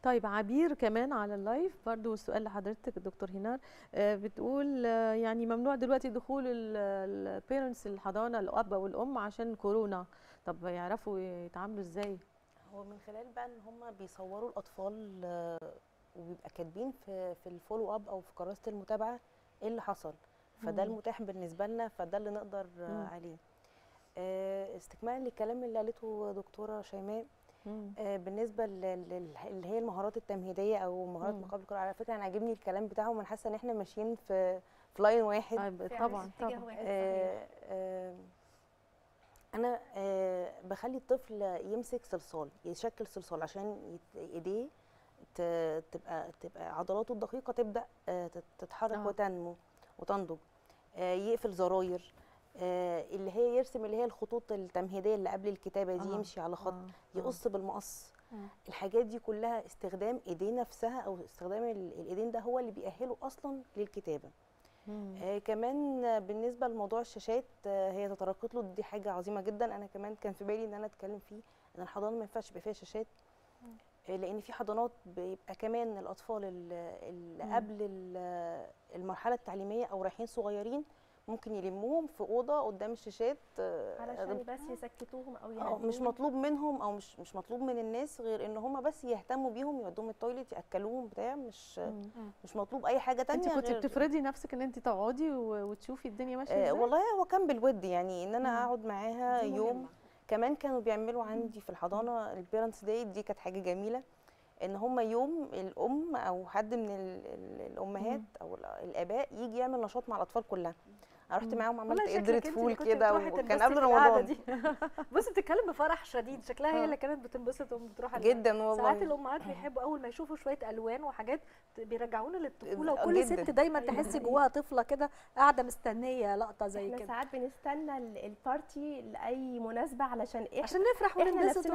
طيب عبير كمان على اللايف برضو السؤال لحضرتك دكتور هنار، بتقول يعني ممنوع دلوقتي دخول البيرنتس الحضانه الاب والام عشان كورونا، طب يعرفوا يتعاملوا ازاي؟ هو من خلال بقى ان هم بيصوروا الاطفال وبيبقى كاتبين في الفولو اب او في كراسه المتابعه ايه اللي حصل، فده المتاح بالنسبه لنا، فده اللي نقدر عليه. استكمالا للكلام اللي قالته دكتوره شيماء، بالنسبه اللي هي المهارات التمهيديه او مهارات ما قبل القراءه، على فكره انا عاجبني الكلام بتاعهم، انا حاسه ان احنا ماشيين في لاين واحد. طبعا طبعا. انا بخلي الطفل يمسك صلصال، يشكل صلصال عشان ايديه تبقى عضلاته الدقيقه تبدا تتحرك وتنمو وتنضج. يقفل زراير، اللي هي يرسم اللي هي الخطوط التمهيديه اللي قبل الكتابه دي، يمشي على خط، يقص بالمقص. الحاجات دي كلها استخدام ايديه نفسها او استخدام الايدين ده هو اللي بيأهله اصلا للكتابه. كمان بالنسبه لموضوع الشاشات، هي تطرقت له، دي حاجه عظيمه جدا. انا كمان كان في بالي ان انا اتكلم فيه، ان الحضانه ما ينفعش يبقى فيها شاشات، لان في حضانات بيبقى كمان الاطفال اللي قبل المرحله التعليميه او رايحين صغيرين ممكن يلموهم في اوضه قدام الشاشات علشان بس يسكتوهم او يهدوهم. مش مطلوب منهم او مش مطلوب من الناس غير ان هم بس يهتموا بيهم، يودوهم التويليت، ياكلوهم بتاع، مش مطلوب اي حاجه ثانيه. انت كنت بتفرضي نفسك ان انت تقعدي وتشوفي الدنيا ماشيه ازاي؟ والله هو كان بالود، يعني ان انا اقعد معاها يوم. كمان كانوا بيعملوا عندي في الحضانه البيرنتس داي، دي كانت حاجه جميله، ان هم يوم الام او حد من الامهات او الاباء يجي يعمل نشاط مع الاطفال كلها. انا رحت معاهم عملت قدره فول كده، وكان قبل رمضان. بصي بتتكلم بفرح شديد، شكلها هي اللي كانت بتنبسط وبتروح جدا والله. ساعات الامهات بيحبوا اول ما يشوفوا شويه الوان وحاجات بيرجعونا للطفوله، وكل ست دايما تحسي جواها طفله كده قاعده مستنيه لقطه زي كده. احنا ساعات بنستنى البارتي لاي مناسبه علشان نفرح وننبسط.